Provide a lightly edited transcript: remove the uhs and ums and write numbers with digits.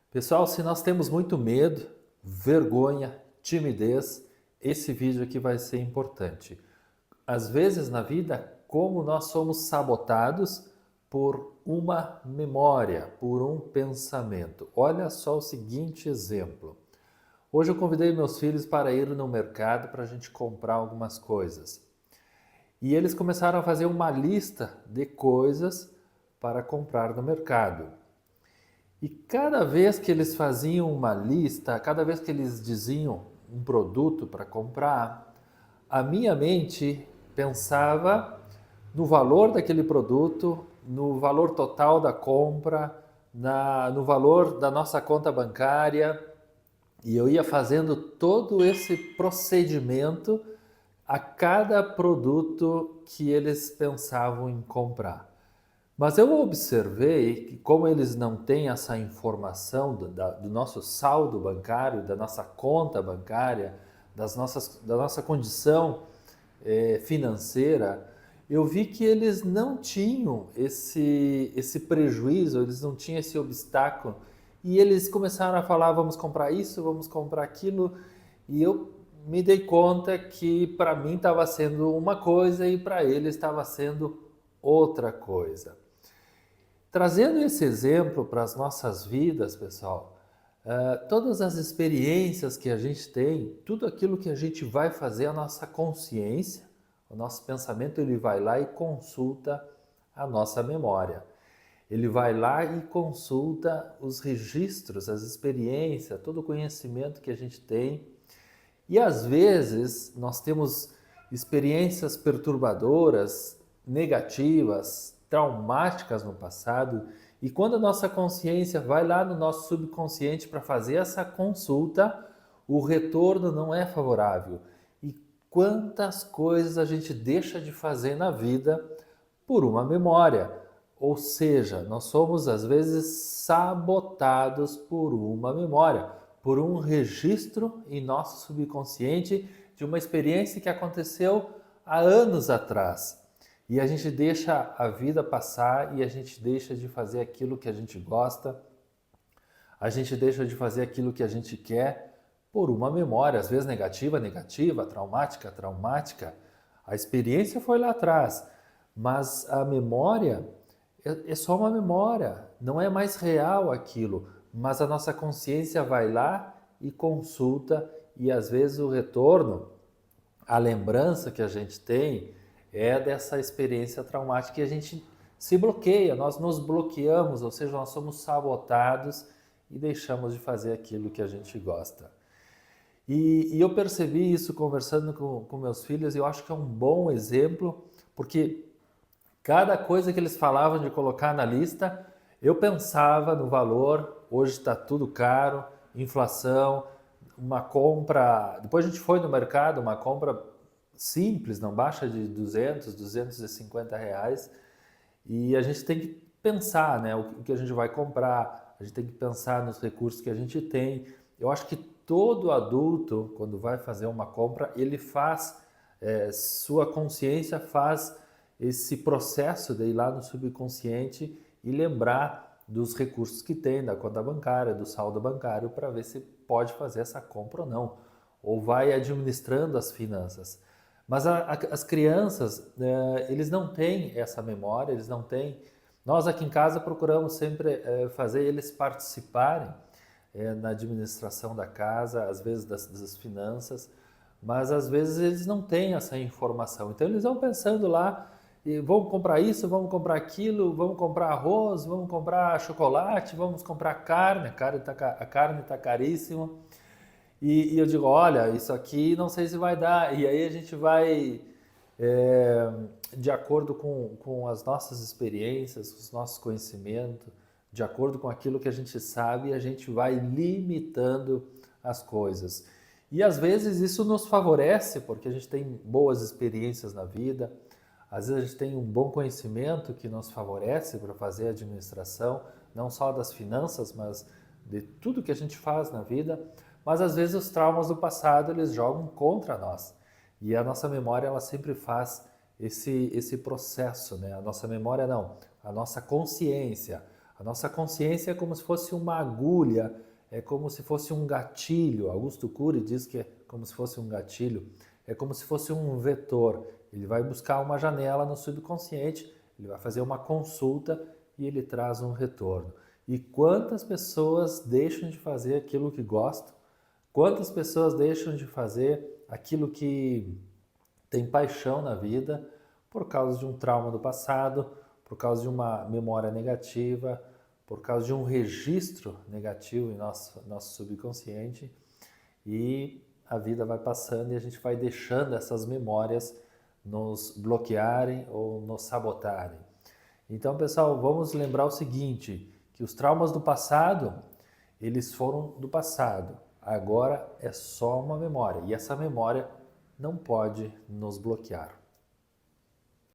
Pessoal, se nós temos muito medo, vergonha, timidez, esse vídeo aqui vai ser importante. Às vezes na vida, como nós somos sabotados por uma memória, por um pensamento. Olha só o seguinte exemplo. Hoje eu convidei meus filhos para ir no mercado para a gente comprar algumas coisas. E eles começaram a fazer uma lista de coisas para comprar no mercado. E cada vez que eles faziam uma lista, cada vez que eles diziam um produto para comprar, a minha mente pensava no valor daquele produto, no valor total da compra, no valor da nossa conta bancária, e eu ia fazendo todo esse procedimento a cada produto que eles pensavam em comprar. Mas eu observei que, como eles não têm essa informação do nosso saldo bancário, da nossa conta bancária, da nossa condição financeira, eu vi que eles não tinham esse prejuízo, eles não tinham esse obstáculo. E eles começaram a falar: vamos comprar isso, vamos comprar aquilo. E eu me dei conta que para mim estava sendo uma coisa e para eles estava sendo outra coisa. Trazendo esse exemplo para as nossas vidas, pessoal, todas as experiências que a gente tem, tudo aquilo que a gente vai fazer, a nossa consciência, o nosso pensamento, ele vai lá e consulta a nossa memória. Ele vai lá e consulta os registros, as experiências, todo o conhecimento que a gente tem. E às vezes nós temos experiências perturbadoras, negativas, traumáticas no passado, e quando a nossa consciência vai lá no nosso subconsciente para fazer essa consulta, o retorno não é favorável. E quantas coisas a gente deixa de fazer na vida por uma memória? Ou seja, nós somos às vezes sabotados por uma memória, por um registro em nosso subconsciente de uma experiência que aconteceu há anos atrás. E a gente deixa a vida passar e a gente deixa de fazer aquilo que a gente gosta, a gente deixa de fazer aquilo que a gente quer por uma memória, às vezes negativa, negativa, traumática, traumática. A experiência foi lá atrás, mas a memória é só uma memória, não é mais real aquilo, mas a nossa consciência vai lá e consulta, e às vezes o retorno, a lembrança que a gente tem é dessa experiência traumática, e a gente se bloqueia, nós nos bloqueamos, ou seja, nós somos sabotados e deixamos de fazer aquilo que a gente gosta. E eu percebi isso conversando com meus filhos, e eu acho que é um bom exemplo, porque cada coisa que eles falavam de colocar na lista, eu pensava no valor. Hoje está tudo caro, inflação, uma compra. Depois a gente foi no mercado, uma compra simples, não baixa de 200, 250 reais. E a gente tem que pensar, né, o que a gente vai comprar, a gente tem que pensar nos recursos que a gente tem. Eu acho que todo adulto, quando vai fazer uma compra, ele faz, sua consciência faz esse processo de ir lá no subconsciente e lembrar dos recursos que tem, da conta bancária, do saldo bancário, para ver se pode fazer essa compra ou não, ou vai administrando as finanças. Mas as crianças, eles não têm essa memória, eles não têm. Nós aqui em casa procuramos sempre fazer eles participarem na administração da casa, às vezes das finanças, mas às vezes eles não têm essa informação. Então eles vão pensando lá, e vamos comprar isso, vamos comprar aquilo, vamos comprar arroz, vamos comprar chocolate, vamos comprar carne, a carne está caríssima. E eu digo: olha, isso aqui não sei se vai dar. E aí a gente vai, é, de acordo com as nossas experiências, os nossos conhecimentos, de acordo com aquilo que a gente sabe, a gente vai limitando as coisas. E às vezes isso nos favorece, porque a gente tem boas experiências na vida, às vezes a gente tem um bom conhecimento que nos favorece para fazer a administração, não só das finanças, mas de tudo que a gente faz na vida. Mas às vezes os traumas do passado, eles jogam contra nós. E a nossa memória, ela sempre faz esse processo, né? A nossa memória não, a nossa consciência, A nossa consciência é como se fosse uma agulha, é como se fosse um gatilho. Augusto Cury diz que é como se fosse um gatilho, é como se fosse um vetor. Ele vai buscar uma janela no subconsciente, ele vai fazer uma consulta e ele traz um retorno. E quantas pessoas deixam de fazer aquilo que gostam? Quantas pessoas deixam de fazer aquilo que tem paixão na vida por causa de um trauma do passado, por causa de uma memória negativa, por causa de um registro negativo em nosso subconsciente, e a vida vai passando e a gente vai deixando essas memórias nos bloquearem ou nos sabotarem. Então, pessoal, vamos lembrar o seguinte, que os traumas do passado, eles foram do passado. Agora é só uma memória e essa memória não pode nos bloquear.